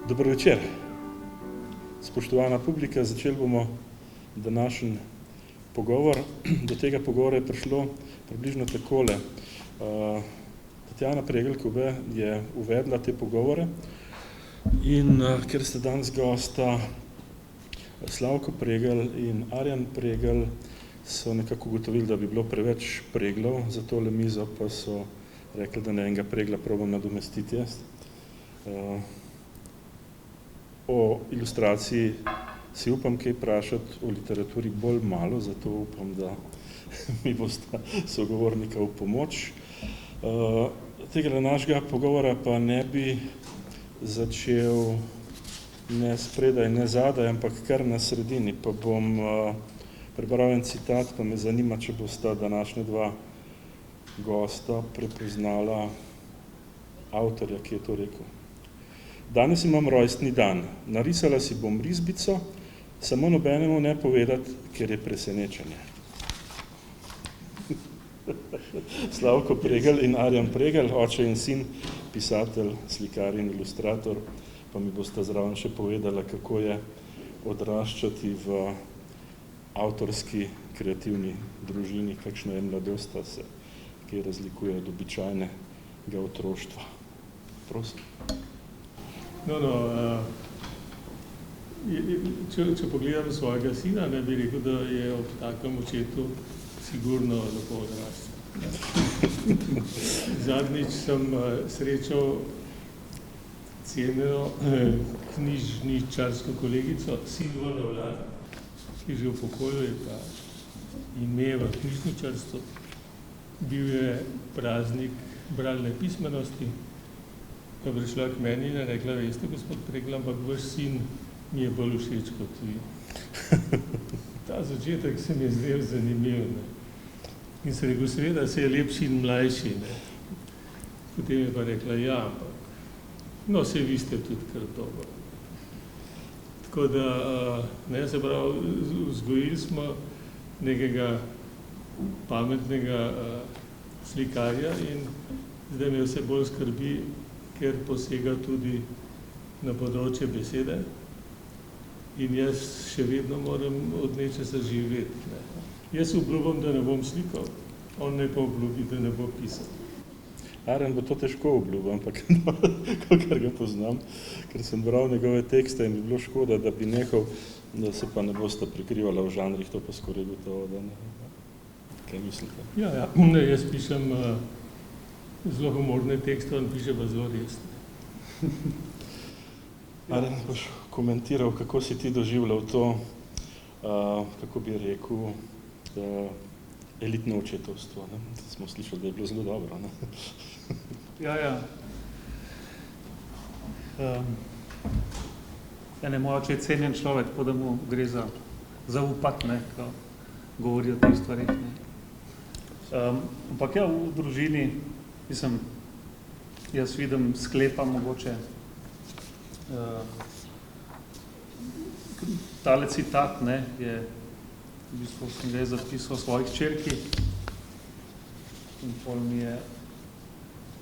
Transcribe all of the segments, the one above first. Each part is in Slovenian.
Dober večer. Spoštovana publika, začeli bomo današnji pogovor. Do tega pogovora je prišlo približno takole. Tatjana Pregelj-Kube je uvedla te pogovore in ker ste danes gosta Slavko Pregelj in Arjan Pregelj, so nekako ugotovili, da bi bilo preveč preglov za tole mizo, pa so rekli, da enega pregla probam nadomestiti jaz. O ilustraciji si upam kaj vprašati, o literaturi bolj malo, zato upam, da mi bosta sogovornika v pomoč. Tega našega pogovora pa ne bi začel ne spredaj, ne zadaj, ampak kar na sredini, pa bom prebral en citat, pa me zanima, če bosta današnja dva gosta prepoznala avtorja, ki je to rekel. Danes imam rojstni dan. Narisala si bom risbico, samo nobenemu ne povedati, ker je presenečenje. Slavko Pregelj in Arjan Pregelj, oče in sin, pisatelj, slikar in ilustrator, pa mi bosta zraven še povedala, kako je odraščati v avtorski, kreativni družini, kakšna je mladost, se, ki razlikuje od običajnega otroštva. Prosim. Če pogledam svojega sina, ne bi rekel, da je ob takem očetu sigurno lepo odrastel. Zadnjič sem srečal cenjeno knjižničarsko kolegico Silvano Vlada, ki že v pokoju je pa ime v knjižničarstvu. Bil je praznik bralne pismenosti, pa prišla k meni in je rekla, veste, gospod Pregelj, ampak vaš sin mi je bolj všeč kot vi. Ta začetek se mi je zdel zanimiv. Ne? In sem rekel, seveda se je lepši in mlajši. Ne? Potem je pa rekla, ja, ampak no, se vi ste tudi kar dobro. Tako da, ne, se pravi, vzgojili smo nekega pametnega slikarja in zdaj me vse bolj skrbi, ker posega tudi na področje besede in jaz še vedno moram od nečesa živeti. Ne. Jaz obljubim, da ne bom slikal, on ne pa obljubi, da ne bo pisal. Arjan bo to težko obljubil, ampak kakor ga poznam, ker sem bral njegove tekste in bi bilo škoda, da bi nehal, da se pa ne bosta prikrivala v žanrih, to pa skoraj gotovo, da ne. Kaj mislite? Ja, jaz pišem zelo humorne tekste, on piše pa zelo resne. Arjan, boš komentiral, kako si ti doživljal to, kako bi rekel, elitno očetovstvo. Ne? Smo slišali, da je bilo zelo dobro. Ne? Ja. Moj oče je cenjen človek, tako da mu gre za zaupati, ne, ko govori o teh stvarih. Ne. Ampak ja, v družini, jaz vidim, sklepam mogoče tale citat, ne, je v bistvu sem ga zapisal svojih hčerki in pol mi je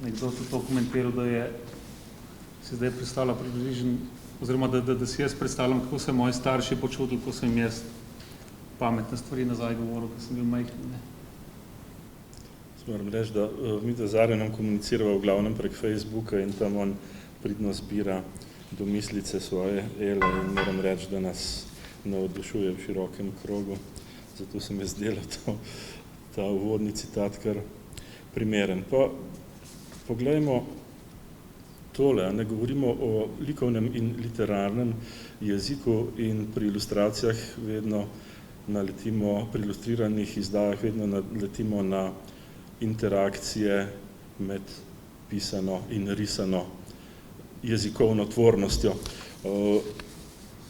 nekdo tudi to komentiral, da je si zdaj predstavlja približen, oziroma da si jaz predstavljam, kako se moji starši počutili, ko sem jaz pametne stvari nazaj govoril, ko sem bil majhen. Ne. Moram reči, da mi z Arjanom komunicirava v glavnem prek Facebooka in tam on pridno zbira domislice svoje ele in moram reči, da nas navdušuje v širokem krogu. Zato se mi je zdelo ta uvodni citat kar primeren. Pa poglejmo tole, ne govorimo o likovnem in literarnem jeziku in pri ilustracijah vedno naletimo, pri ilustriranih izdajah vedno naletimo na interakcije med pisano in risano jezikovno tvornostjo.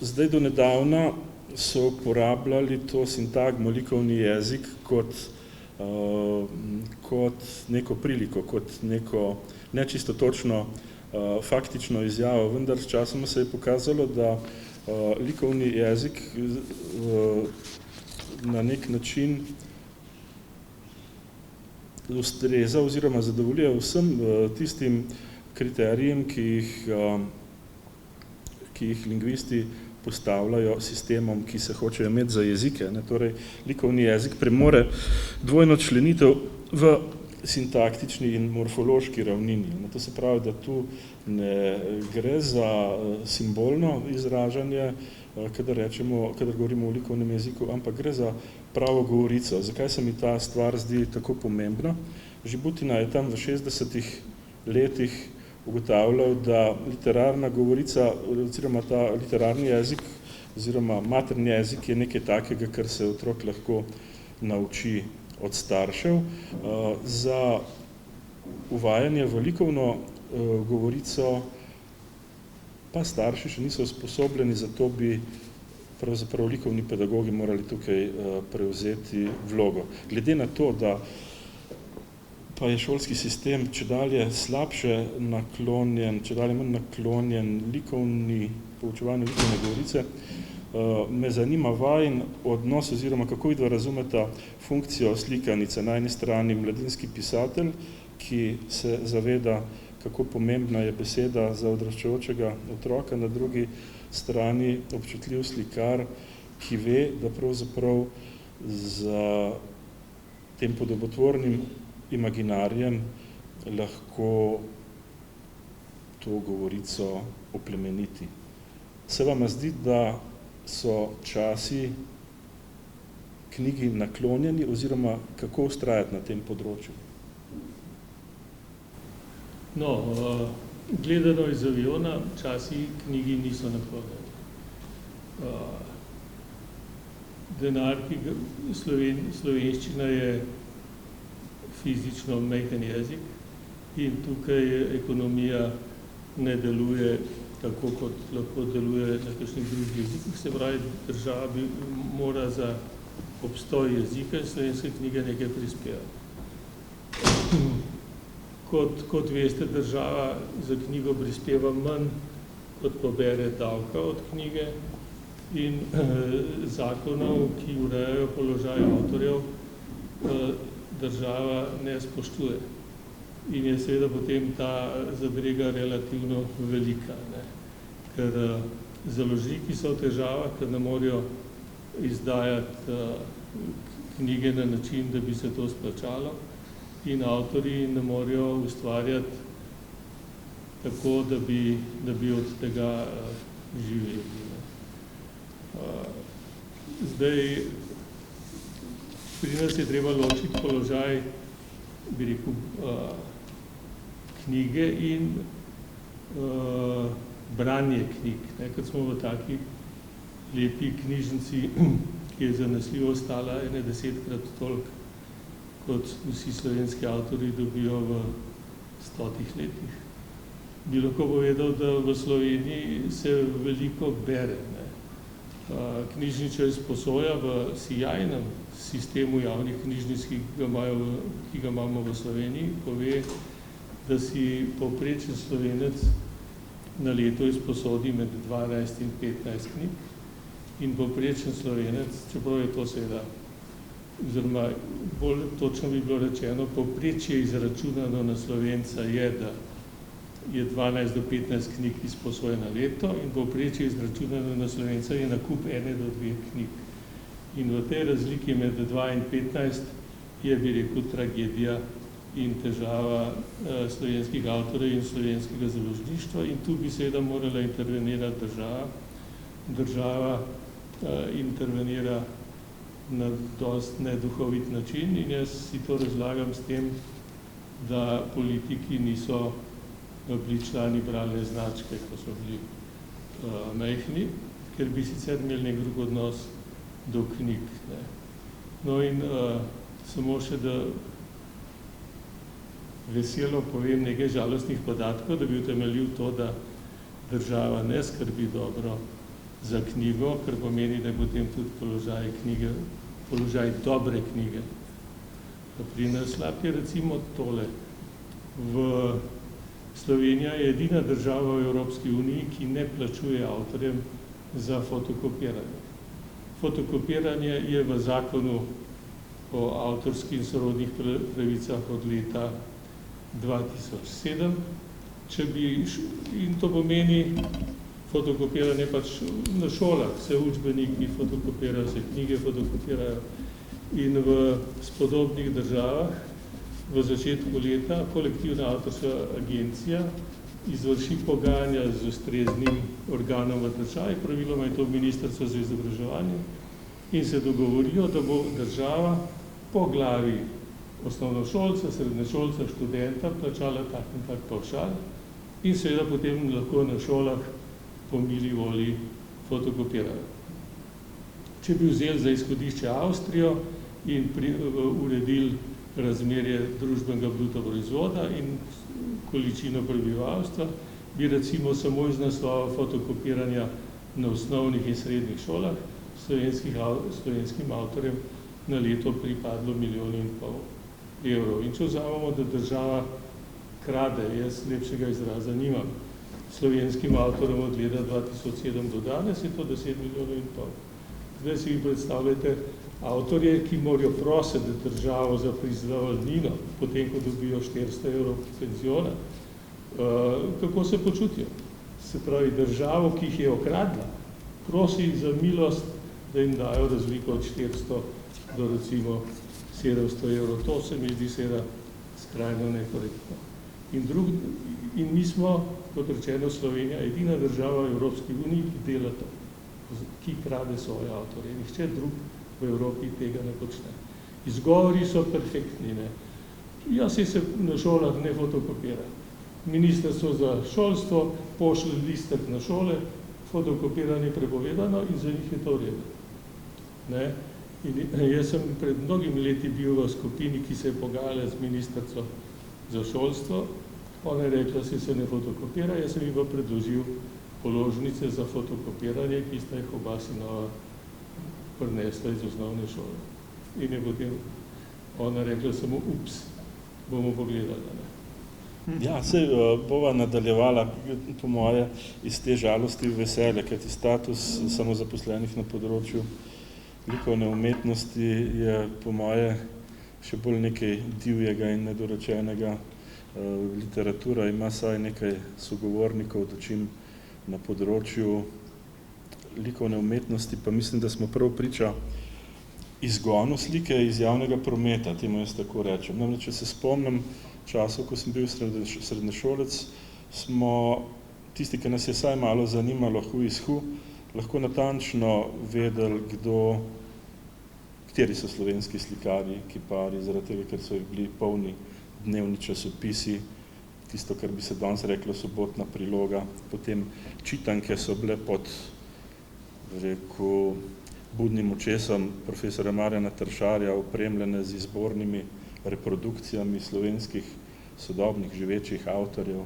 Zdaj do nedavna so uporabljali to sintagmo likovni jezik kot neko priliko, kot neko nečisto točno faktično izjavo, vendar sčasoma se je pokazalo, da likovni jezik na nek način ustreza oziroma zadovoljuje vsem tistim kriterijem, ki jih ki jih lingvisti postavljajo sistemom, ki se hočejo imeti za jezike. Torej, likovni jezik premore dvojno členitev v sintaktični in morfološki ravnini. To se pravi, da tu ne gre za simbolno izražanje, kadar govorimo o likovnem jeziku, ampak gre za pravo govorico. Zakaj se mi ta stvar zdi tako pomembna? Žibutina je tam v 60-ih letih ugotavljal, da literarna govorica, oziroma ta literarni jezik, oziroma materni jezik je nekaj takega, kar se otrok lahko nauči od staršev. Za uvajanje v likovno govorico pa starši še niso usposobljeni, zato bi pravzaprav likovni pedagogi morali tukaj prevzeti vlogo. Glede na to, da pa je šolski sistem čedalje slabše naklonjen, čedalje manj naklonjen poučevanju likovne govorice, me zanima vajin odnos, oziroma kako vidva razumeta funkcijo slikanice. Na eni strani mladinski pisatelj, ki se zaveda, kako pomembna je beseda za odraščajočega otroka, na drugi strani občutljiv slikar, ki ve, da pravzaprav za tem podobotvornim imaginarjem lahko to govorico oplemeniti. Se vam zdi, da so časi knjigi naklonjeni, oziroma kako ustrajati na tem področju? Gledano iz aviona, časi knjigi niso naklonjeni. Denar, ki slovenščina je fizično majhen jezik in tukaj ekonomija ne deluje tako, kot lahko deluje na kakšnih drugih jezikih. Se pravi, država mora za obstoj jezika in slovenske knjige nekaj prispevati. Kot veste, država za knjigo prispeva manj, kot pobere davka od knjige in zakonov, ki urejajo položaj avtorjev, država ne spoštuje. In je seveda potem ta zadrega relativno velika, ker založniki so v težavah, ker ne morejo izdajati knjige na način, da bi se to splačalo, in avtorji ne morejo ustvarjati tako, da bi od tega živeli. Zdaj, pri nas je treba ločiti položaj, bi rekel, knjige in branje knjig. Ker smo v taki lepi knjižnici, ki je zanesljivo stala 10-krat toliko, kot vsi slovenski avtorji dobijo v 100 letih. Bi lahko povedal, da v Sloveniji se veliko bere. Knjižničar izposoja v sijajnem sistemu javnih knjižnic, ki ga imamo v Sloveniji, pove, da si povprečen Slovenec na leto izposodi med 12 in 15 knjig in povprečen Slovenec, čeprav je to seveda, oziroma bolj točno bi bilo rečeno, povprečje izračunano na Slovenca je, da je 12 do 15 knjig izposoje na leto in povprečje izračunano na Slovenca je nakup 1 do 2 knjig. In v tej razliki med 2 in 15 je, bi rekel, tragedija in težava slovenskih avtorjev in slovenskega založništva in tu bi seveda morala intervenirati država. Država intervenira na dost neduhovit način in jaz si to razlagam s tem, da politiki niso bili člani bralne značke, ko so bili majhni, ker bi sicer imeli nek drug odnos do knjig. No in samo še, da veselo povem nekaj žalostnih podatkov, da bi utemeljil to, da država ne skrbi dobro za knjigo, kar pomeni, da je potem tudi položaj dobre knjige. Pri nas slab je recimo tole. Slovenija je edina država v Evropski uniji, ki ne plačuje avtorjem za fotokopiranje. Fotokopiranje je v zakonu o avtorskih in sorodnih pravicah od leta 2007. In to pomeni, fotokopiranje pač na šolah, se učbeniki fotokopirajo, se knjige fotokopirajo in v spodobnih državah v začetku leta kolektivna avtorska agencija izvrši pogajanja z ustreznim organom v državi, praviloma je to Ministrstvo za izobraževanje, in se dogovorijo, da bo država po glavi osnovnošolca, srednješolca, študenta plačala tak in tak pavšal in seveda potem lahko na šolah po mili volji fotokopirajo. Če bi vzeli za izhodišče Avstrijo in uredili razmerje družbenega bruto proizvoda in količino prebivalstva, bi recimo samo iz naslova fotokopiranja na osnovnih in srednjih šolah slovenskim avtorjem na leto pripadlo 1,5 milijona evrov. In če vzamemo, da država krade, jaz lepšega izraza nimam, slovenskim avtorjem od leta 2007 do danes, je to 10,5 milijona. Zdaj si vi predstavljate avtorje, ki morajo prositi državo za priznavalnino, potem ko dobijo 400 evrov penziona, kako se počutijo? Se pravi, državo, ki jih je okradla, prosi za milost, da jim dajo razliko od 400 do recimo 700 evrov. To se mi zdi seveda skrajno nekorektno. In mi smo, kot rečeno, Slovenija, edina država v Evropski uniji, ki dela to, ki krade svoje avtorje. Nihče drug v Evropi tega ne počne. Izgovori so perfektni. Ne? Ja, se na šolah ne fotokopira. Ministrstvo za šolstvo pošlje listek na šole, fotokopiranje prepovedano in za njih je to redo. Ne? In jaz sem pred mnogimi leti bil v skupini, ki se je pogajala z ministrstvo za šolstvo. Ona je rekla, se ne fotokopira, jaz sem jim pa predložil položnice za fotokopiranje, ki sta jih oba sinova prinesla iz osnovne šole. In je potem ona rekla samo, ups, bomo pogledali. Ne? Ja, se bova nadaljevala, po moje, iz te žalosti v veselje, kajti status samozaposlenih na področju likovne umetnosti je, po moje, še bolj nekaj divjega in nedorečenega. Literatura ima saj nekaj sogovornikov, dočim na področju likovne umetnosti, pa mislim, da smo prav priča izgonu slike iz javnega prometa, temu jaz tako rečem. Namreč, če se spomnim časov, ko sem bil srednješolec, smo tisti, ki nas je saj malo zanimalo who is who, lahko natančno vedeli, kateri so slovenski slikarji, kiparji, zaradi tega, ker so jih bili polni dnevni časopisi, tisto, kar bi se danes reklo sobotna priloga, potem čitanke so bile pod budnim očesom profesora Marjana Tršarja opremljene z izbornimi reprodukcijami slovenskih sodobnih živečih avtorjev.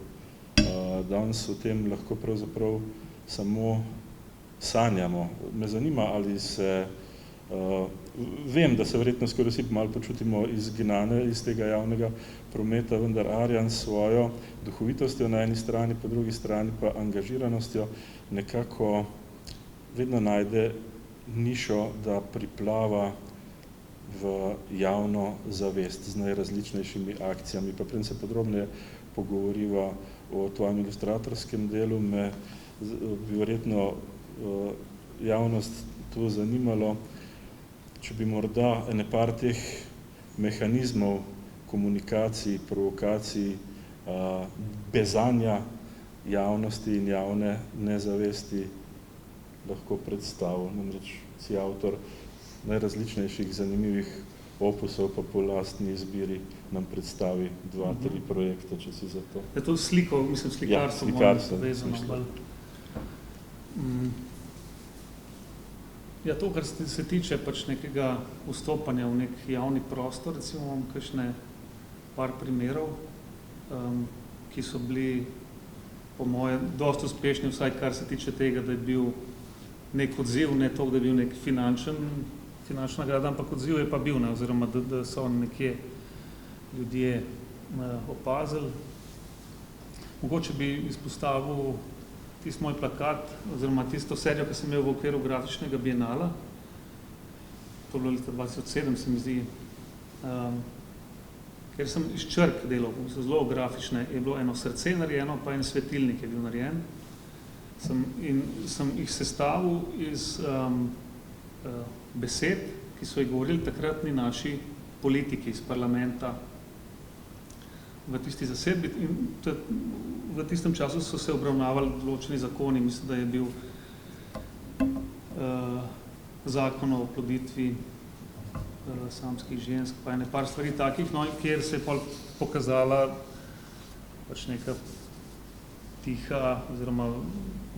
Danes o tem lahko pravzaprav samo sanjamo. Me zanima, ali se vem, da se verjetno skoraj vsi malo počutimo izgnane iz tega javnega prometa, vendar Arjan s svojo duhovitostjo na eni strani, po drugi strani pa angažiranostjo nekako vedno najde nišo, da priplava v javno zavest z najrazličnejšimi akcijami. Pa preden se podrobneje pogovoriva o tvojem ilustratorskem delu, me bi verjetno javnost to zanimalo, če bi morda ene par teh mehanizmov komunikacij, provokacij, bezanja javnosti in javne nezavesti lahko predstavil. Namreč si avtor najrazličnejših zanimivih opusov, pa po lastni izbiri nam predstavi 2-3 projekte, če si za to. Je to sliko, mislim, slikarstvo, vezano. Ja, to, kar se tiče pač nekega vstopanja v nek javni prostor, recimo imam kakšne par primerov, ki so bili po moje dosti uspešni, vsaj kar se tiče tega, da je bil nek odziv, ne to, da je bil nek finančna nagrada, ampak odziv je pa bil, ne, oziroma da so nekje ljudje opazili. Mogoče bi izpostavil tisti moj plakat, oziroma tisto serijo, ki sem imel v okviru grafičnega bienala, to bilo leta 2007, se mi zdi, ker sem iz črk delal, so zelo grafične, je bilo eno srce narejeno, pa en svetilnik je bil narejen. sem jih sestavil iz besed, ki so jih govorili takratni naši politiki iz parlamenta v tisti zasedbi. In v tistem času so se obravnavali določeni zakoni, mislim, da je bil zakon o oploditvi samskih žensk, pa je par stvari takih, no, kjer se je pokazala pač neka tiha, oziroma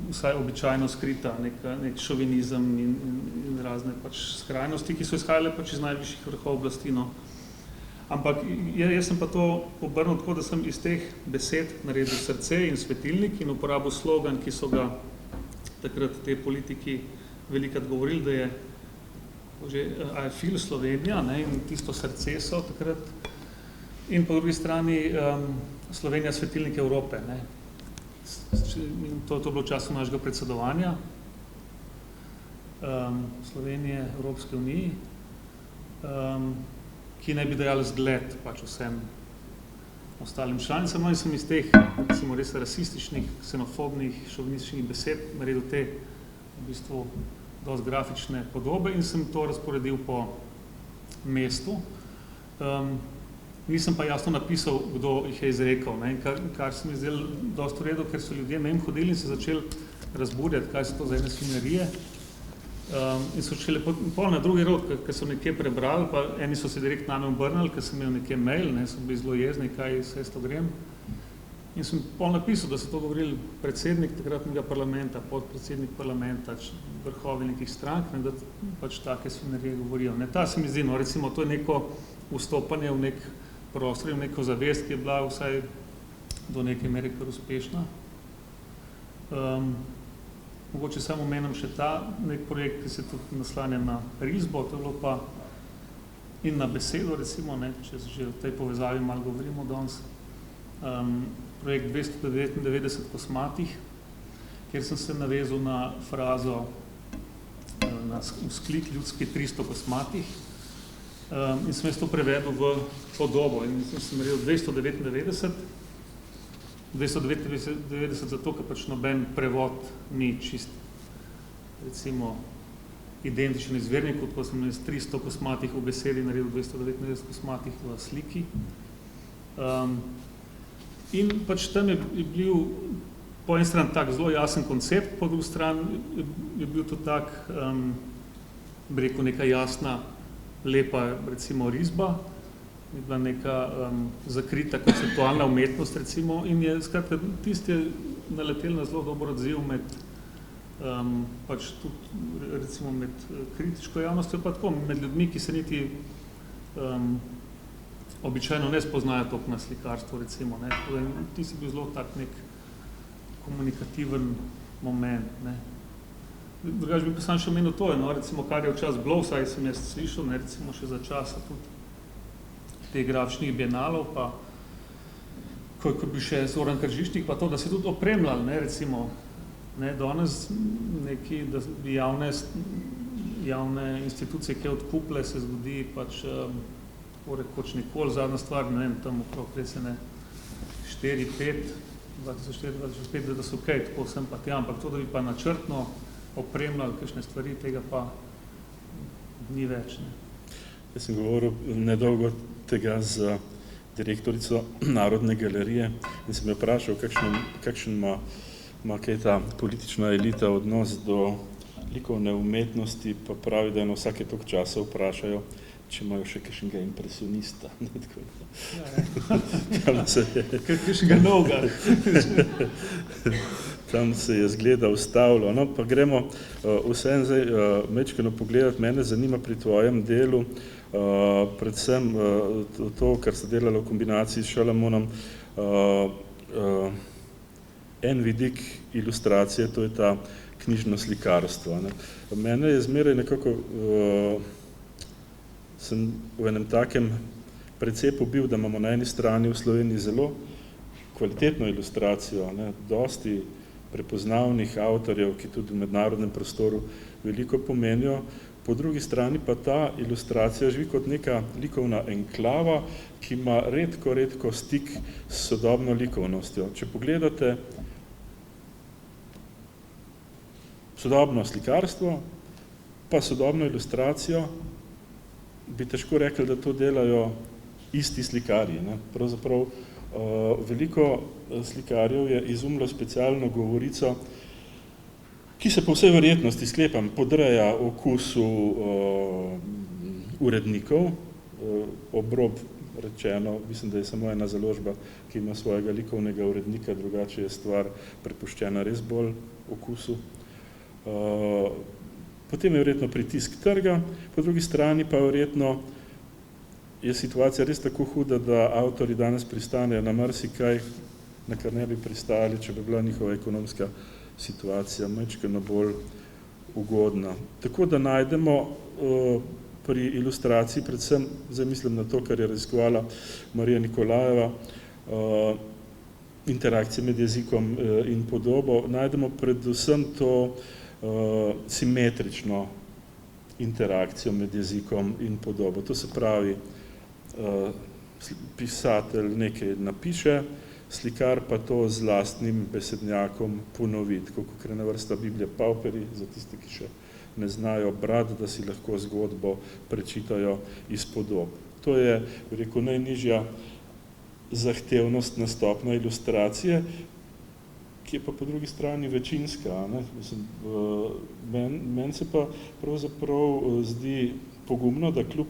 vsaj običajno skrita, nek šovinizem in razne pač skrajnosti, ki so izhajale pač iz najvišjih vrhov oblasti, no. Ampak jaz sem pa to obrnil tako, da sem iz teh besed naredil srce in svetilnik in uporabil slogan, ki so ga takrat te politiki velikrat govorili, da je I feel Slovenija, ne, in tisto srce so takrat, in po drugi strani Slovenija svetilnik Evrope, ne. To je bilo v času našega predsedovanja Slovenije Evropske unije, ki naj bi dajali zgled pač vsem ostalim članicam, in sem iz teh, recimo, res rasističnih, ksenofobnih, šovinističnih besed naredil te v bistvu dosti grafične podobe in sem to razporedil po mestu. Nisem pa jasno napisal, kdo jih je izrekel, ne, kar se mi zdelo dosti v redu, ker so ljudje mimo hodili in se začeli razburjati, kaj so to za ene svinjarije. In so šele pol na drugi rok, ker so nekje prebrali, pa eni so se direkt name obrnili, ker sem imel nekje mail, ne, so bili zelo jezni, kaj se to grem. In sem pol napisal, da so to govorili predsednik takratnega parlamenta, podpredsednik parlamenta, vrhovi nekih strank, ne, da pač take svinjarije govorijo. Ne, ta se mi zdi, no, recimo, to je neko vstopanje v nek prostor, v neko zavest, ki je bila vsaj do neke mere kar uspešna. Mogoče samo omenim še ta nek projekt, ki se tudi naslanja na risbo, to je bilo pa in na besedo, recimo, ne, če že v tej povezavi malo govorimo danes, projekt 299 kosmatih, kjer sem se navezal na frazo, na vzklik ljudski 300 kosmatih, in sem jaz to prevedel v podobo in sem naredil 299 zato, ker pač noben prevod ni čist, recimo, identičen izverniku, tako sem iz 300 kosmatih v besedi naredil 299 kosmatih v sliki. In pač tam je bil po eni strani tak zelo jasen koncept, po drugi strani je bil to tak, bi rekel, neka jasna, lepa, recimo, risba, je bila neka zakrita konceptualna umetnost, recimo, in je, skratka, tisti je naletel na zelo dober odziv med, pač tudi, recimo, med kritiško javnostjo, pa tako, med ljudmi, ki se niti običajno ne spoznajo toliko na slikarstvo, recimo, ne. Ti si bil zelo tak nek komunikativen moment, ne. Drugač bi pa sam še omenil to, no, recimo, kar je včas bilo, vsaj sem jaz slišal, ne, recimo, še za časa tudi teh grafičnih bienalov, pa ko je bil še Zoran Kržišnik, pa to, da se tudi opremljali, ne, recimo, ne, danes neki, da bi javne institucije, ki odkupile, se zgodi pač rekoč nikoli, zadnja stvar, ne vem, tam okrog recene 4-5, 2004-2005, da so kaj, tako sem pa tja, ampak to, da bi pa načrtno opremljali kakšne stvari, tega pa ni več, ne. Jaz sem govoril nedolgo tega z direktorico Narodne galerije in sem jo vprašal, kakšen ima kaj ta politična elita odnos do likovne umetnosti, pa pravi, da eno vsake toliko časa vprašajo, če imajo še kakšnega impresionista. Kakšnega novega. Tam se je zgleda ustavilo. No, pa gremo vseeno zdaj mečkeno pogledati. Mene zanima pri tvojem delu predvsem to, kar se delalo v kombinaciji s Šalamonom, en vidik ilustracije, to je ta knjižno slikarstvo. Mene je zmeraj nekako sem v enem takem precepu bil, da imamo na eni strani v Sloveniji zelo kvalitetno ilustracijo, ne, dosti prepoznavnih avtorjev, ki tudi v mednarodnem prostoru veliko pomenijo, po drugi strani pa ta ilustracija živi kot neka likovna enklava, ki ima redko stik s sodobno likovnostjo. Če pogledate sodobno slikarstvo, pa sodobno ilustracijo, bi težko rekli, da to delajo isti slikarji. Ne? Pravzaprav veliko slikarjev je izumilo specialno govorico, ki se po vsej verjetnosti, sklepam, podreja okusu urednikov. Obrob rečeno, mislim, da je samo ena založba, ki ima svojega likovnega urednika, drugače je stvar prepuščena res bolj okusu. Potem je verjetno pritisk trga, po drugi strani pa verjetno je situacija res tako huda, da avtorji danes pristanejo na marsikaj, na kar ne bi pristali, če bi bila njihova ekonomska situacija majčkeno bolj ugodna. Tako da najdemo pri ilustraciji, predvsem zdaj mislim na to, kar je raziskovala Marija Nikolajeva, interakcije med jezikom in podobo, najdemo predvsem to simetrično interakcijo med jezikom in podobo. To se pravi, pisatelj nekaj napiše, slikar pa to z lastnim besednjakom ponovi, tako kot je vrsta Biblije Pauperi, za tiste, ki še ne znajo brati, da si lahko zgodbo prečitajo iz podob. To je, rekel, najnižja zahtevnostna stopnja ilustracije, ki je pa po drugi strani večinska. Meni se pa pravzaprav zdi pogumno, da kljub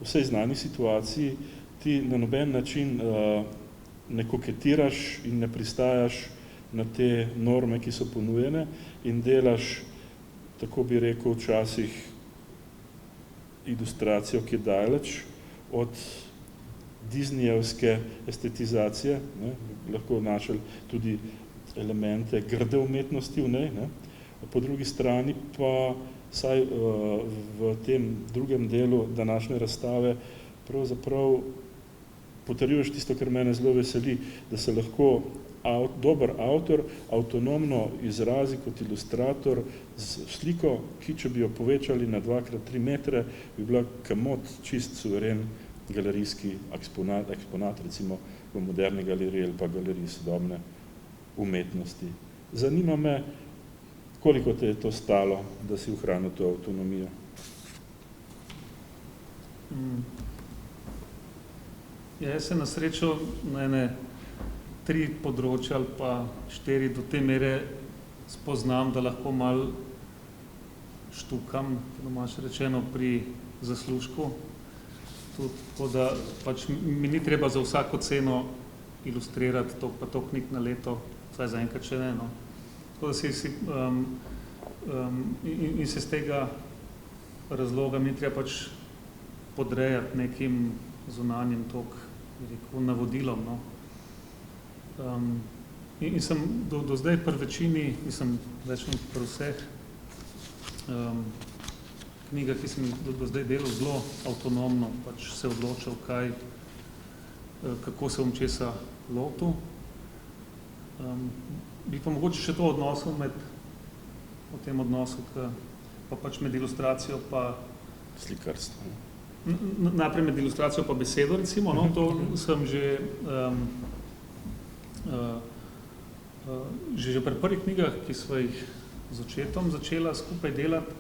vsej znani situaciji ti na noben način ne koketiraš in ne pristajaš na te norme, ki so ponujene in delaš, tako bi rekel, včasih ilustracijo, ki je daleč od Disneyjevske estetizacije, ne, lahko našli tudi elemente grde umetnosti v njej, ne. Po drugi strani pa saj v tem drugem delu današnje razstave pravzaprav potrjuješ tisto, kar mene zelo veseli, da se lahko dober avtor avtonomno izrazi kot ilustrator z sliko, ki če bi jo povečali na 2x3 metre, bi bila kamot čist suveren galerijski eksponat, recimo v moderni galeriji ali pa galeriji sodobne umetnosti. Zanima me, koliko te je to stalo, da si ohranil to avtonomijo? Jaz se na srečo na ene 3 področja ali pa 4 do te mere spoznam, da lahko malo štukam, domače rečeno, pri zaslužku. Tako da pač mi ni treba za vsako ceno ilustrirati toliko pa toliko knjig na leto, vsaj zaenkrat še ne. No. Tako da in se z tega razloga mi treba pač podrejati nekim zunanjim navodilom. No. In sem do zdaj pri večini, mislim, večino pri vseh knjigah, ki sem do zdaj delal zelo avtonomno, pač se odločil, kako se bom česa lotil. Bi pa mogoče še to odnosil o tem odnosu, pa pač med ilustracijo pa slikarstvo. Najprej med ilustracijo pa besedo, recimo, no, to sem že pri prvih knjigah, ki sva jih z očetom začela skupaj delati,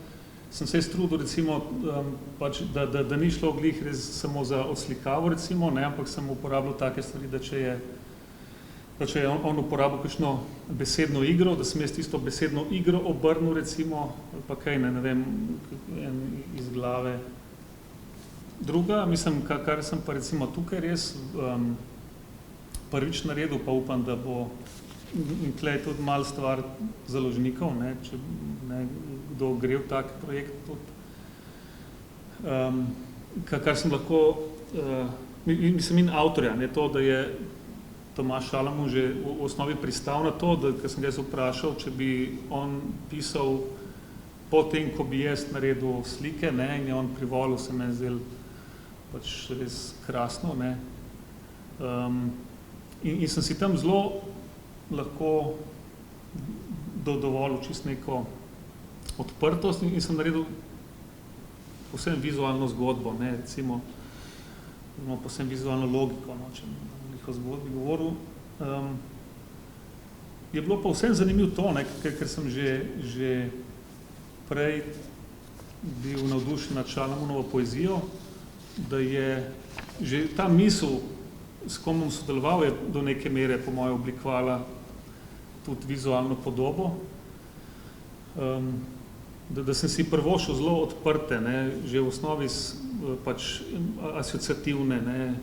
sem se trudil, recimo, pač, da ni šlo glih res samo za odslikavo, recimo, ne, ampak sem uporabljal take stvari, da če je on uporabil kakšno besedno igro, da sem jaz tisto besedno igro obrnil, recimo, ali pa kaj, ne vem, iz glave. Druga, mislim, kar sem pa recimo tukaj res prvič naredil, pa upam, da bo in tle je tudi malo stvar založnikov, ne, če kdo gre v tak projekt tudi. Kar sem lahko, mislim, in avtorja, ne, to, da je Tomaž Šalamun že v osnovi pristal na to, da ker sem ga jaz vprašal, če bi on pisal potem, ko bi jaz naredil slike, ne, in je on privolil, se meni zdel pač res krasno, ne. In sem si tam zelo lahko dovolil čisto neko odprtost in sem naredil povsem vizualno zgodbo, ne, recimo povsem vizualno logiko, no, če o zgodbi govoril. Je bilo pa vsem zanimiv to, ne, ker sem že prej bil navdušen nad Šalamunovo poezijo, da je že ta misel, s kom bom sodeloval, je do neke mere po moje oblikovala tudi vizualno podobo. Da sem si prvošel zelo odprte, ne, že v osnovi pač asociativne, ne,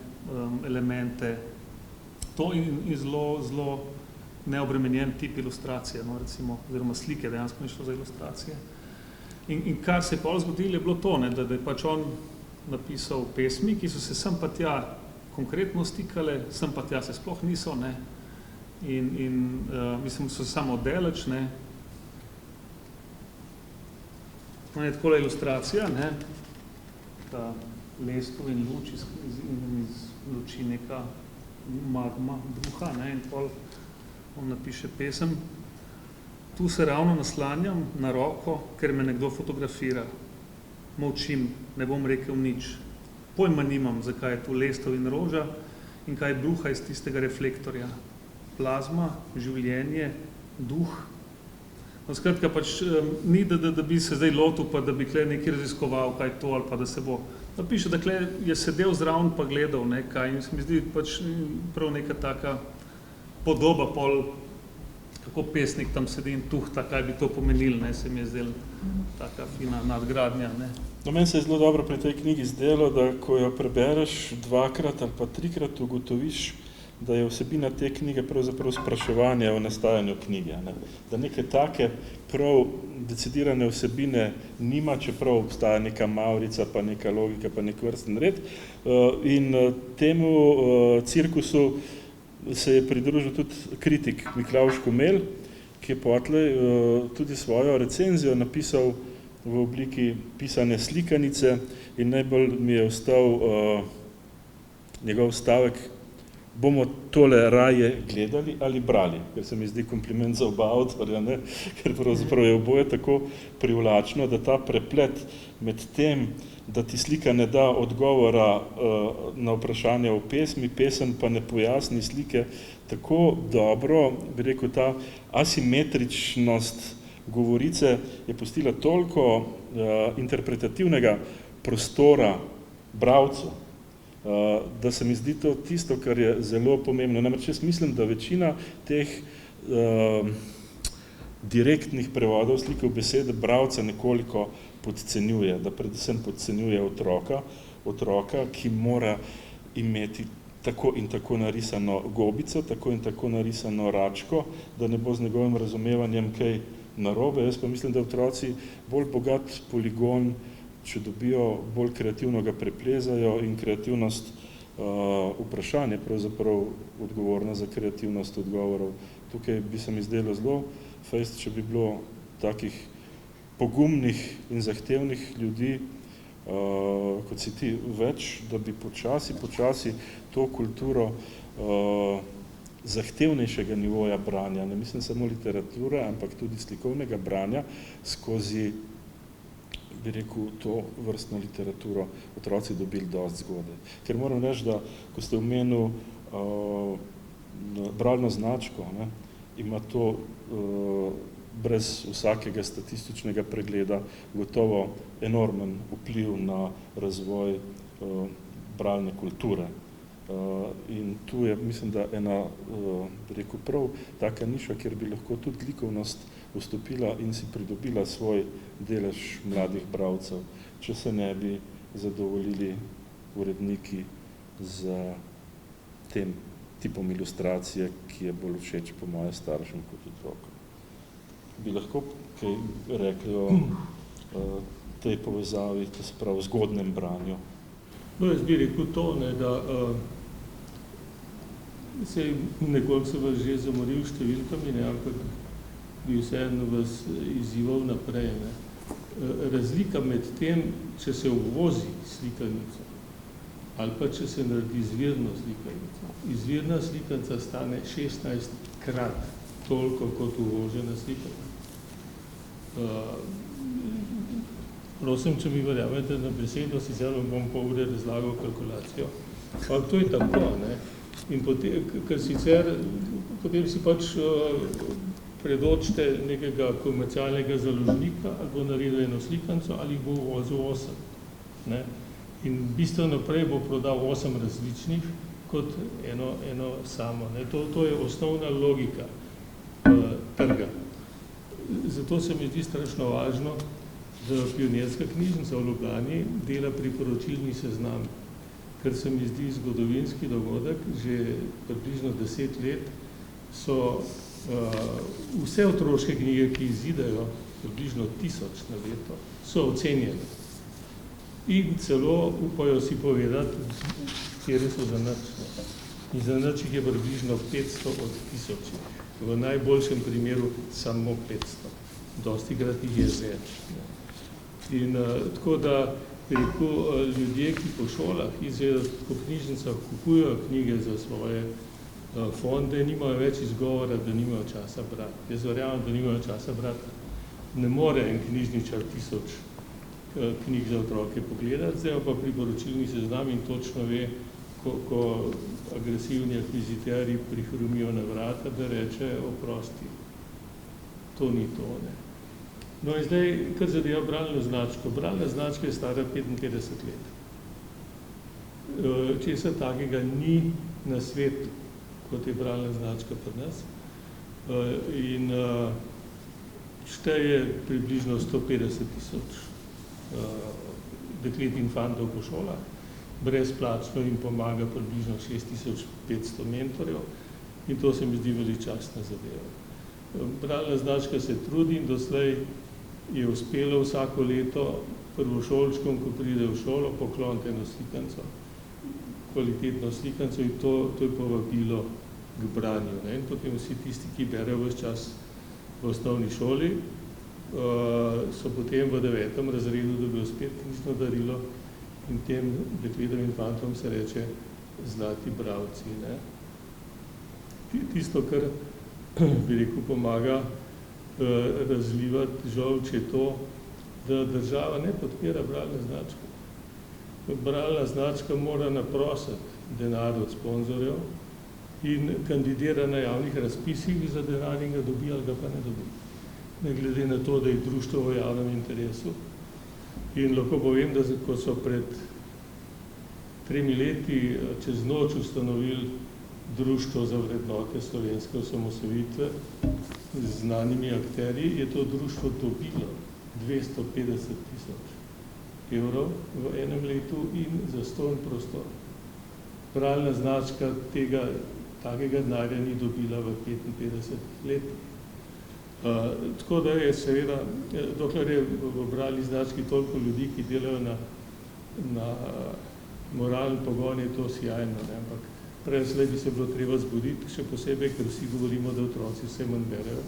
elemente, to in zelo neobremenjen tip ilustracije, no, recimo, oziroma slike, dejansko ni šlo za ilustracije. In kar se je pa zgodilo, je bilo to, ne, da je pač on napisal pesmi, ki so se sem pa tja konkretno stikale, sem pa tja se sploh niso, ne, in mislim, so se samo daleč, ne. No, je takole ilustracija, ne, ta lestev in luč iz luči neka magma duha, ne, in pol on napiše pesem: tu se ravno naslanjam na roko, ker me nekdo fotografira. Molčim, ne bom rekel nič. Pojma nimam, zakaj je tu lestev in roža in kaj bruha iz tistega reflektorja. Plazma, življenje, duh. No, skratka, pač ni, da bi se zdaj lotil, pa da bi kle nekaj raziskoval, kaj to, ali pa da se bo. Da piše, da kle je sedel zraven pa gledal, ne, kaj, in se mi zdi pač prav neka taka podoba pol, kako pesnik tam sedi in tuhta, kaj bi to pomenil, ne, se mi je zdel taka fina nadgradnja, ne. No, meni se je zelo dobro pri tej knjigi zdelo, da ko jo prebereš dvakrat ali pa trikrat, ugotoviš, da je vsebina te knjige pravzaprav spraševanje o nastajanju knjige, ne. Da neke take prav decidirane vsebine nima, čeprav obstaja neka mavrica, pa neka logika, pa nek vrsten red. In temu cirkusu se je pridružil tudi kritik Miklavž Komelj, ki je potlej tudi svojo recenzijo napisal v obliki pisane slikanice in najbolj mi je ostal njegov stavek: bomo tole raje gledali ali brali, ker se mi zdi kompliment za oba avtorja, ne? Ker pravzaprav je oboje tako privlačno, da ta preplet med tem, da ti slika ne da odgovora na vprašanje o pesmi, pesem pa ne pojasni slike tako dobro, bi rekel, ta asimetričnost govorice je pustila toliko interpretativnega prostora bralcu, da se mi zdi to tisto, kar je zelo pomembno. Namreč jaz mislim, da večina teh direktnih prevodov slike v besede bralca nekoliko podcenjuje, da predvsem podcenjuje otroka, ki mora imeti tako in tako narisano gobico, tako in tako narisano račko, da ne bo z njegovim razumevanjem kaj narobe. Jaz pa mislim, da otroci bolj bogat poligon, če dobijo, bolj kreativno ga preplezajo in kreativnost vprašanje, pravzaprav odgovorna za kreativnost odgovorov. Tukaj bi se mi zdelo zelo fejst, če bi bilo takih pogumnih in zahtevnih ljudi, kot si ti, več, da bi počasi to kulturo zahtevnejšega nivoja branja, ne mislim samo literature, ampak tudi slikovnega branja skozi, bi rekel, to vrstno literaturo otroci dobili dosti zgodaj. Ker moram reči, da ko ste omenil bralno značko, ne, ima to brez vsakega statističnega pregleda gotovo enormen vpliv na razvoj bralne kulture. In tu je, mislim, da ena, rekel prav, taka niša, kjer bi lahko tudi likovnost vstopila in si pridobila svoj delež mladih bralcev, če se ne bi zadovoljili uredniki z tem tipom ilustracije, ki je bolj všeč po moje staršem kot otrokom. Bi lahko kaj rekli o tej povezavi, to se pravi zgodnem branju? No, jaz bi rekel to, ne, da se nekoliko se vas že zamoril številkami, ne, ampak bi vseeno vas izzival naprej. Ne. Razlika med tem, če se uvozi slikanico ali pa če se naredi izvirno slikanico. Izvirna slikanica stane 16-krat toliko kot uvožena slikanica. Prosim, če mi verjamete na besedo, sicer vam bom pol ure razlagal kalkulacijo. Ampak to je tako, ne. In potem, ker sicer potem si pač predočite nekega komercialnega založnika, ali bo naredil eno slikanco, ali bo vozil 8. Ne? In bistveno prej bo prodal 8 različnih, kot eno samo. Ne? To je osnovna logika trga. Zato se mi zdi strašno važno, da Pionirska knjižnica v Ljubljani dela priporočilni seznam, ker se mi zdi zgodovinski dogodek, že približno 10 let so vse otroške knjige, ki izidejo, približno 1000 na leto, so ocenjene. In celo upajo si povedati, kjer so za nič. In za nič jih je približno 500 od 1000. V najboljšem primeru samo 500. Dostikrat jih je več. In tako da ljudje, ki po šolah izvedo, po knjižnicah kupujejo knjige za svoje fonde, nimajo več izgovora, da nimajo časa brati. Jaz verjamem, da nimajo časa brati. Ne more en knjižničar 1000 knjig za otroke pogledati, zdaj pa priporočilni seznam in točno ve, ko agresivni akviziterji prihrumijo na vrata, da reče oprosti. To ni to, ne. No in zdaj, kar zadeva bralno značko. Bralna značka je stara 55 let. Česa takega ni na svetu, kot je bralna značka pri nas. In šteje približno 150 000 deklet in fantov po šolah. Brezplačno jim pomaga približno 6500 mentorjev in to se mi zdi veličastna zadeva. Bralna značka se trudi in doslej je uspelo vsako leto prvošolčkom, ko pride v šolo, pokloniti eno slikanco, kvalitetno slikanco in to je povabilo k branju. Ne? In potem vsi tisti, ki berejo ves čas v osnovni šoli, so potem v 9. razredu dobil spet knjižno darilo in tem dekletom in fantom se reče zlati bralci. Ne? Tisto, kar bi rekel pomaga razlivati žolč je to, da država ne podpira bralne značke. Bralna značka mora naprositi denar od sponzorjev in kandidira na javnih razpisih za denar in ga dobi ali ga pa ne dobi. Ne glede na to, da je društvo v javnem interesu. In lahko povem, da ko so pred 3 leti čez noč ustanovili Društvo za vrednote slovenske osamosvojitve z znanimi akterji, je to društvo dobilo 250 000 evrov v enem letu in zastonj prostor. Bralna značka takega denarja ni dobila v 55 letih. Tako da je seveda, dokler je v bralni znački toliko ljudi, ki delajo na moralni pogon, je to sjajno, ne? Ampak prej slej bi se bilo treba zbuditi, še posebej, ker vsi govorimo, da otroci vse manj berejo.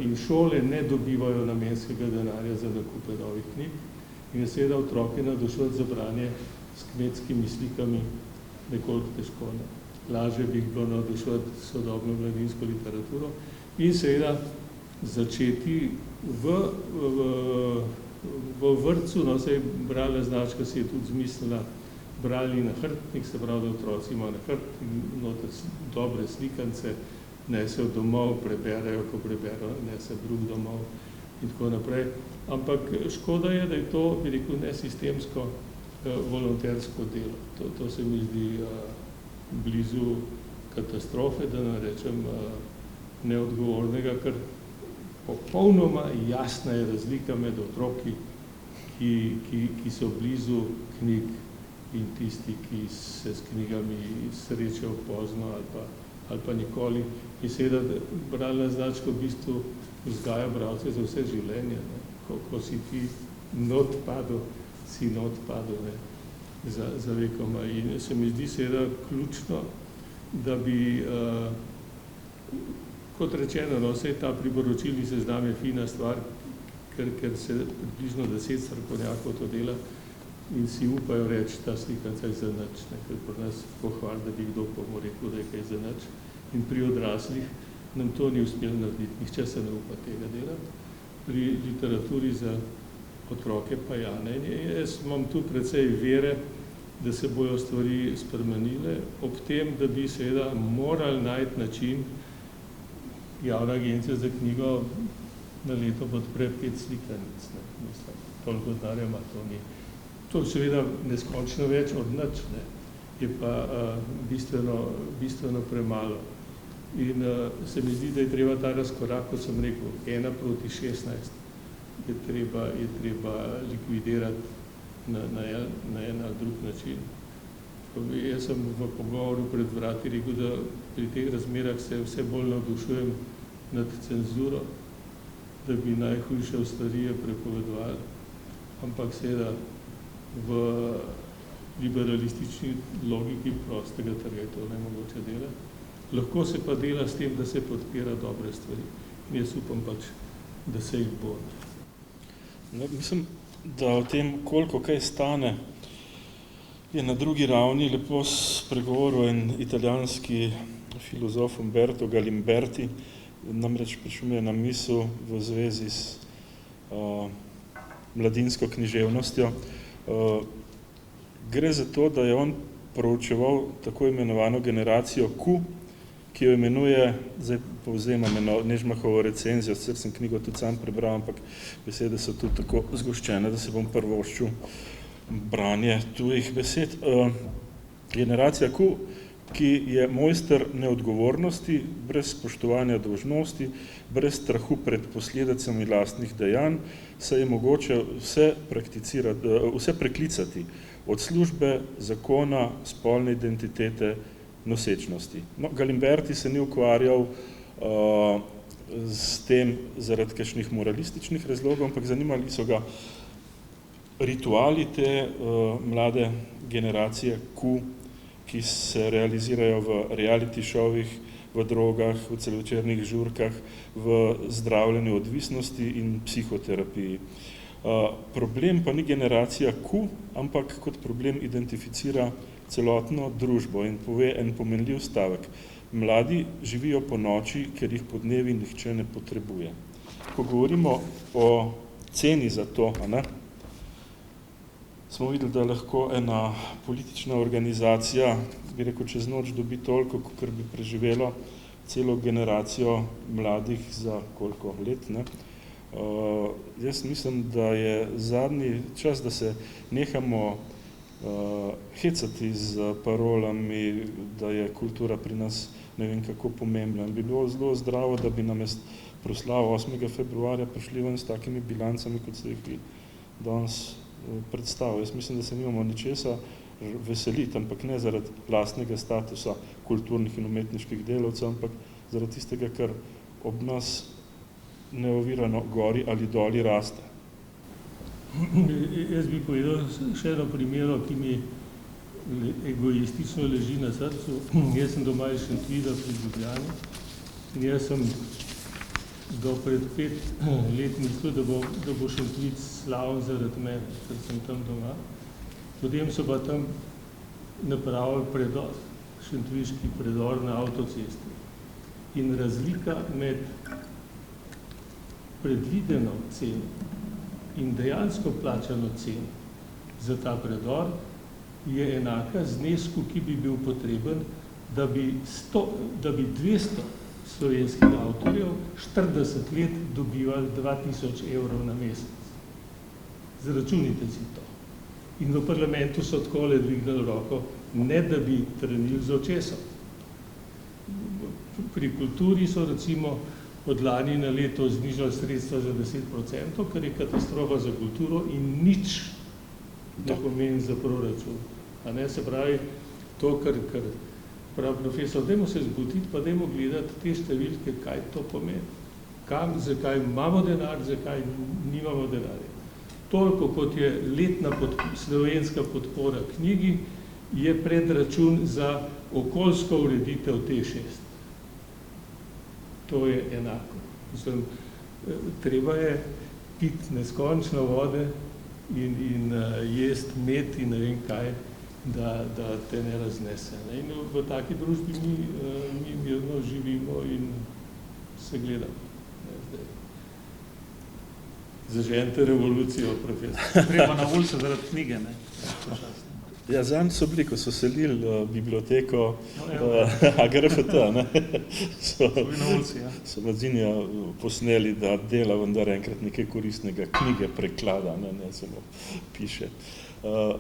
In šole ne dobivajo namenskega denarja za nakupe novih knjig in je seveda otroke navduševati za branje s kmetskimi slikami nekoliko težko. Lažje bi jih bilo navduševati sodobno mladinsko literaturo in seveda začeti v vrtcu, no, saj bralna značka si je tudi zmislila bralni nahrbtnik, se pravi, da otroci imajo nahrbtnik, noter dobre slikance, nesejo domov, preberejo, ko preberejo, nese drug domov in tako naprej. Ampak škoda je, da je to, bi rekel, nesistemsko volontersko delo. To se mi zdi blizu katastrofe, da ne rečem neodgovornega, ker popolnoma jasna je razlika med otroki, ki so blizu knjig in tisti, ki se s knjigami srečajo pozno ali pa nikoli. In seveda bralna značka v bistvu vzgaja bralce za vse življenje. Ne? Ko si ti not padel, ne? Za vekoma. In se mi zdi seveda ključno, da bi, kot rečeno, no, vse ta priporočilni seznam je fina stvar, ker se približno 10 strokovnjakov to dela in si upajo reči, ta slikanca je za nič, ker pri nas pohvali, da bi kdo komu rekel, da je kaj za nič. In pri odraslih nam to ni uspelo narediti, nihče se ne upa tega delati. Pri literaturi za otroke pa ja. Ne? Jaz imam tu precej vere, da se bojo stvari spremenile, ob tem, da bi seveda morali najti način, javna agencija za knjigo na leto podpre 5 slikanic, ne, mislim, toliko denarja ima to ni. To seveda neskončno več od nič, ne, je pa bistveno premalo. In se mi zdi, da je treba ta razkorak, kot sem rekel, 1:16, je treba likvidirati na en ali drug način. Jaz sem v pogovoru pred vrati rekel, da pri teh razmerah se vse bolj navdušujem nad cenzuro, da bi najhujše stvarije prepovedovali, ampak seveda v liberalistični logiki prostega trga je to nemogoče delati. Lahko se pa dela s tem, da se podpira dobre stvari. In jaz upam pač, da se jih bo. No, mislim, da o tem, koliko kaj stane, je na drugi ravni lepo spregovoril en italijanski filozof Umberto Galimberti, namreč prišel mi je na misel v zvezi s mladinsko književnostjo. Gre za to, da je on proučeval tako imenovano generacijo Q, ki jo imenuje, zdaj povzemam eno Nežmahovo recenzijo, sicer sem knjigo tudi sam prebral, ampak besede so tudi tako zgoščene, da se bom prvoščil branje tujih besed. Generacija Q, ki je mojster neodgovornosti, brez spoštovanja dolžnosti, brez strahu pred posledicami lastnih dejanj, saj je mogoče vse preklicati, od službe, zakona, spolne identitete, nosečnosti. No, Galimberti se ni ukvarjal s tem zaradi kakšnih moralističnih razlogov, ampak zanimali so ga rituali te mlade generacije Q, ki se realizirajo v reality šovih, v drogah, v celovečernih žurkah, v zdravljenju odvisnosti in psihoterapiji. Problem pa ni generacija Q, ampak kot problem identificira celotno družbo in pove en pomenljiv stavek. Mladi živijo po noči, ker jih po dnevi nihče ne potrebuje. Ko govorimo o ceni za to, smo videli, da lahko ena politična organizacija, bi rekel, čez noč dobi toliko, kot bi preživelo celo generacijo mladih za koliko let, ne? Jaz mislim, da je zadnji čas, da se nehamo hecati z parolami, da je kultura pri nas ne vem kako pomembna. Bi bilo zelo zdravo, da bi namest proslav 8. februarja prišli ven s takimi bilancami, kot ste jih danes predstavili. Jaz mislim, da se nimamo ničesa veseliti, ampak ne zaradi lastnega statusa kulturnih in umetniških delavcev, ampak zaradi tistega, kar ob nas neovirano gori ali doli raste. Jaz bi povedal še eno primero, ki mi egoistično leži na srcu. Jaz sem doma iz Šentvida pri Ljubljani in jaz sem do pred 5 let mislil, da bo Šentvid slaven zaradi mene, ker sem tam doma. Potem so pa tam napravili predor, šentviški predor na avtocesti. In razlika med predvideno ceno in dejansko plačano ceno za ta predor je enaka znesku, ki bi bil potreben, da bi 200 slovenskih avtorjev 40 let dobivali 2000 evrov na mesec. Zračunite si to. In v parlamentu so takole dvignili roko, ne da bi trenili z očesom. Pri kulturi so recimo od lani na leto znižali sredstva za 10%, kar je katastrofa za kulturo in nič ne pomeni za proračun. A ne, se pravi, to, kar pravi profesor, dajmo se zbuditi, pa dajmo gledati te številke, kaj to pomeni. Kam, zakaj imamo denar, zakaj nimamo denarja. Toliko, kot je letna slovenska podpora knjigi, je predračun za okoljsko ureditev T6. To je enako. Mislim, treba je piti neskončno vode in jesti med in ne vem kaj, da te ne raznese. In v taki družbi mi mirno živimo in se gledamo. Zaženite revolucijo, profesor. Treba na ulico zaradi knjige, ne? Ja, zanj so bili, ko so selili biblioteko AGRFT, ne? So Mazinija posneli, da dela vendar enkrat nekaj koristnega, knjige preklada, ne samo piše.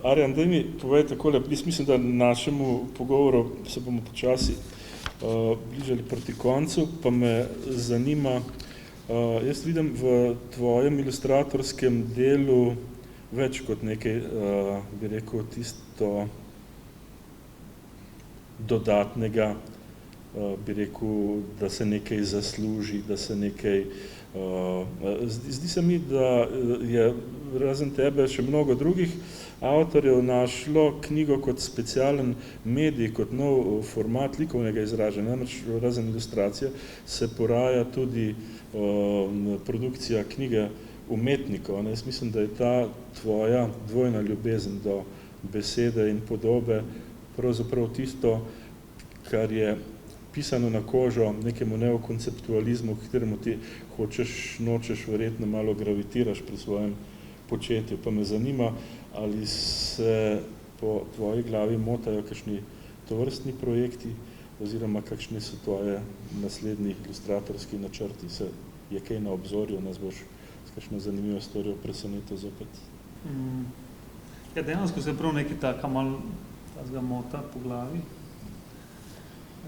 Arjan, daj mi povej takole, jaz mislim, da našemu pogovoru se bomo počasi bližali proti koncu, pa me zanima, jaz vidim v tvojem ilustratorskem delu več kot nekaj, bi rekel, tisto dodatnega, bi rekel, da se nekaj zasluži, da se nekaj... Zdi se mi, da je razen tebe še mnogo drugih avtorjev našlo knjigo kot specialen medij, kot nov format likovnega izražanja. Namreč razen ilustracije se poraja tudi produkcija knjige umetnikov. Jaz mislim, da je ta tvoja dvojna ljubezen do besede in podobe pravzaprav tisto, kar je pisano na kožo nekemu neokonceptualizmu, k kateremu ti hočeš, nočeš, verjetno malo gravitiraš pri svojem početju. Pa me zanima, ali se po tvoji glavi motajo kakšni tovrstni projekti oziroma kakšni so tvoje naslednji ilustratorski načrti. Je kaj na obzorju, nas boš s kakšno zanimivo storijo presenetil zopet? Ja, dejansko se prav nekaj taka malo tazga mota po glavi.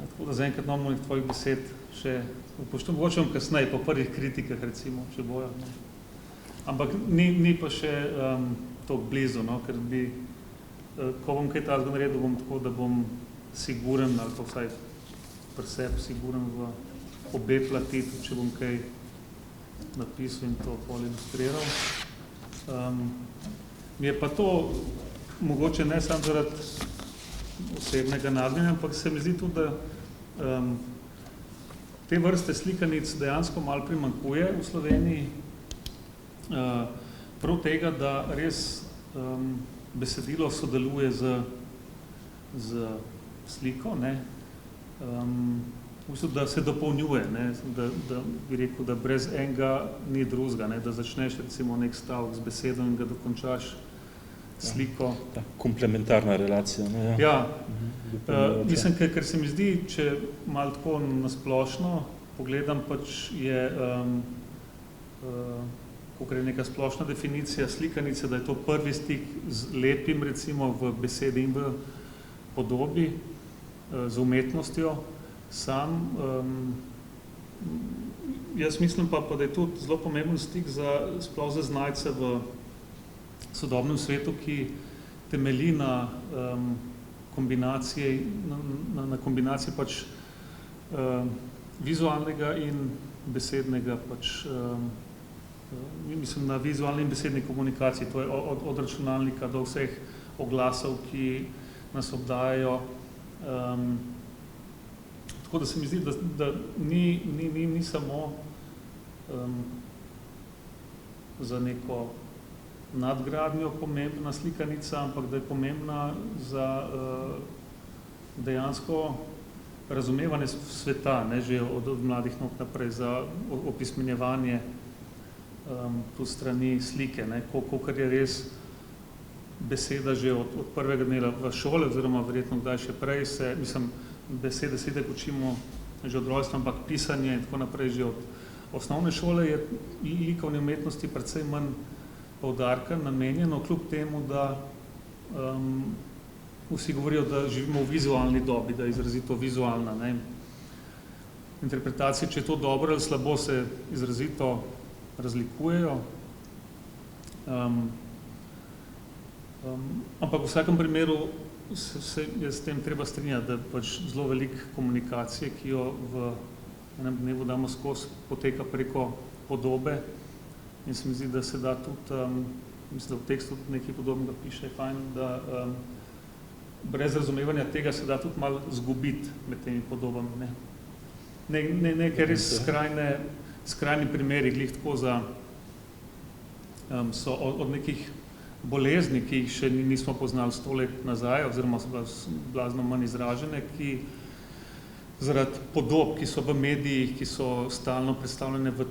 Tako da zaenkrat imamo tvojih besed še upoštevam kasneje, po prvih kritikah recimo, če bojo. Ampak ni pa še toliko blizu, ker bi, ko bom kaj tazga naredil, bom tako, da bom siguren, ali pa vsaj pri sebi siguren v obe plati, če bom kaj napisal in to pol ilustriral. Mi je pa to mogoče ne samo zaradi osebnega nagnjenja, ampak se mi zdi tudi, da te vrste slikanic dejansko malo primanjkuje v Sloveniji. Prav tega, da res besedilo sodeluje z sliko, v bistvu, da se dopolnjuje, da bi rekel, da brez enega ni drugega, da začneš recimo nek stavek z besedo in ga dokončaš sliko. Ta komplementarna relacija. Ja, mislim, ker se mi zdi, če malo tako nasplošno pogledam, pač je, kakor je neka splošna definicija slikanice, da je to prvi stik z lepim, recimo v besedi in v podobi, z umetnostjo. Jaz mislim pa, da je tudi zelo pomemben stik sploh za znajce v sodobnem svetu, ki temelji na kombinaciji pač vizualnega in besednega, pač mislim na vizualni in besedni komunikaciji, to je od računalnika do vseh oglasov, ki nas obdajajo. Tako da se mi zdi, da ni samo za neko nadgradnjo pomembna slikanica, ampak da je pomembna za dejansko razumevanje sveta, že od mladih nog naprej, za opismenjevanje tu strani slike, kolikor je res beseda že od prvega dneva v šole, oziroma verjetno kdaj še prej besede se itak učimo že od rojstva, ampak pisanje in tako naprej že od osnovne šole je likovne umetnosti precej manj poudarka namenjeno, kljub temu, da vsi govorijo, da živimo v vizualni dobi, da je izrazito vizualna. Interpretacije, če je to dobro ali slabo, se izrazito razlikujejo. Ampak v vsakem primeru se je s tem treba strinjati, da pač zelo veliko komunikacije, ki jo v enem dnevu damo skozi, poteka preko podobe. In se mi zdi, da se da tudi, mislim, da v tekstu nekaj podobnega piše, je fajn, da brez razumevanja tega se da tudi malo zgubiti med temi podobami. Nekaj res skrajni primeri, glih tako so od nekih bolezni, ki jih še nismo poznali 100 let nazaj, oziroma so blazno manj izražene, ki zaradi podob, ki so v medijih, ki so stalno predstavljene v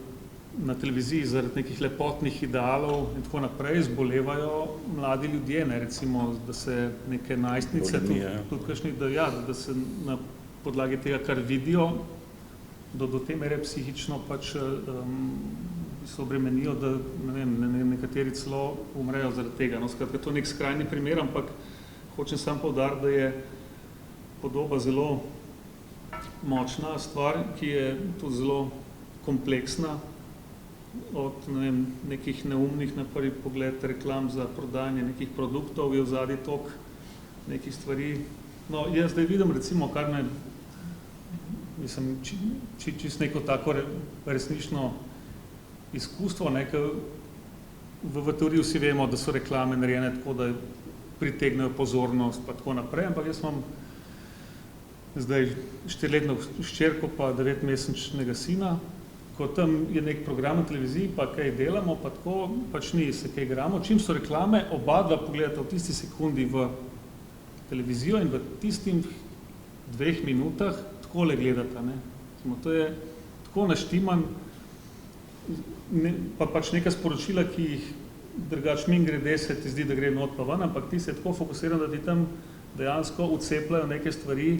na televiziji zaradi nekih lepotnih idealov in tako naprej zbolevajo mladi ljudje, ne, recimo, da se neke najstnice, tudi kakšni, da se na podlagi tega, kar vidijo, do te mere psihično pač se obremenijo, da nekateri celo umrejo zaradi tega. No, skratka, to je nek skrajni primer, ampak hočem samo poudariti, da je podoba zelo močna stvar, ki je tudi zelo kompleksna, od nekih neumnih na prvi pogled reklam za prodajanje nekih produktov, je vzadnji tok nekih stvari. No, jaz zdaj vidim, recimo, kar me, mislim, čisto neko tako resnično izkustvo, ne, v teoriji vsi vemo, da so reklame narejene tako, da pritegnejo pozornost, pa tako naprej, ampak jaz imam zdaj 4-letno hčerko pa 9-mesečnega sina, ko tam je nek program na televiziji, pa kaj delamo, pa tako, pač ni se kaj igramo. Čim so reklame, oba dva pogledata v tisti sekundi v televizijo in v tistih 2 minutah takole gledata, ne. To je tako naštiman, pa pač neka sporočila, ki jih drugač mimogrede se ti zdi, da gre not pa ven, ampak ti se tako fokusiran, da ti tam dejansko vcepljajo neke stvari,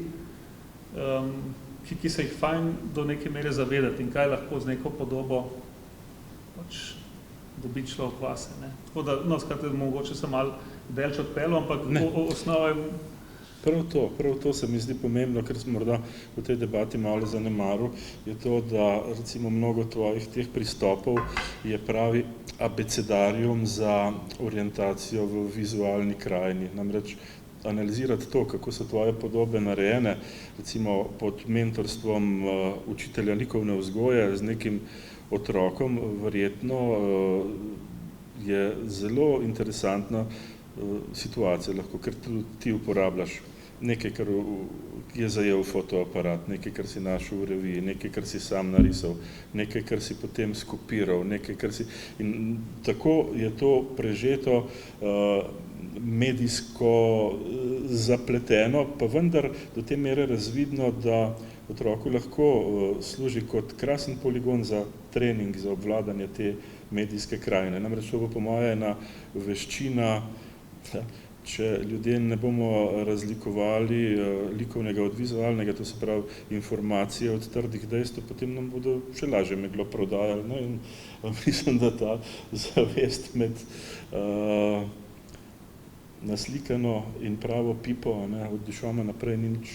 ki se jih fajn do neke mere zavedati in kaj lahko z neko podobo pač dobi človek vase, ne. Tako da, no, skratka, mogoče sem malo delč odpeljal, ampak osnova je... Prav to se mi zdi pomembno, ker sem morda v tej debati malo zanemaril, je to, da recimo mnogo tvojih teh pristopov je pravi abecedarium za orientacijo v vizualni krajini. Namreč analizirati to, kako so tvoje podobe narejene, recimo pod mentorstvom učitelja likovne vzgoje z nekim otrokom, verjetno je zelo interesantna situacija lahko, ker tudi ti uporabljaš nekaj, kar je zajel fotoaparat, nekaj, kar si našel v reviji, nekaj, kar si sam narisal, nekaj, kar si potem skopiral, nekaj, kar si... In tako je to prežeto medijsko zapleteno, pa vendar do te mere razvidno, da otroku lahko služi kot krasen poligon za trening, za obvladanje te medijske krajine. Namreč to bo po moje ena veščina, če ljudje ne bomo razlikovali likovnega od vizualnega, to se pravi informacije od trdih dejstev, potem nam bodo še lažje meglo prodajali. No, in mislim, da ta zavest med naslikano in pravo pipo, ne, od dišoma naprej ni nič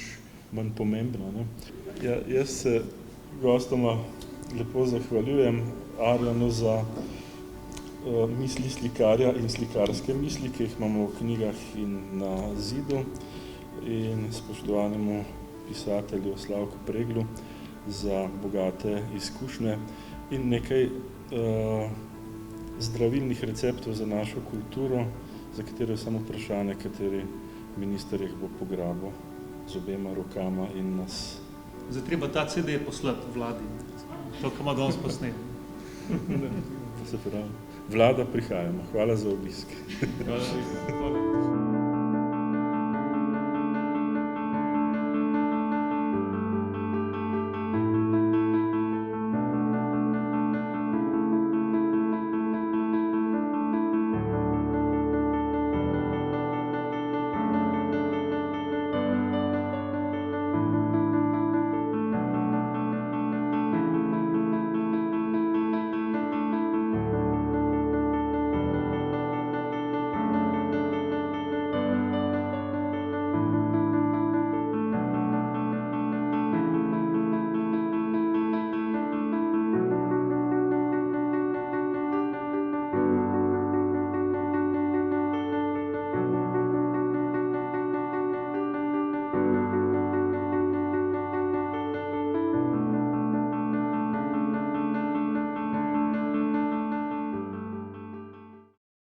manj pomembno. Ne. Ja, jaz se gostoma lepo zahvaljujem Arjanu za misli slikarja in slikarske misli, ki jih imamo v knjigah in na zidu, in spoštovanemu pisatelju Slavku Preglu za bogate izkušnje in nekaj zdravilnih receptov za našo kulturo, za katero je samo vprašanje, kateri minister jih bo pograbil z obema rokama in nas. Zdaj treba ta CD poslati vladi, to, kar ima danes posnet. Se pravi. Vlada, prihajamo. Hvala za obisk. Hvala.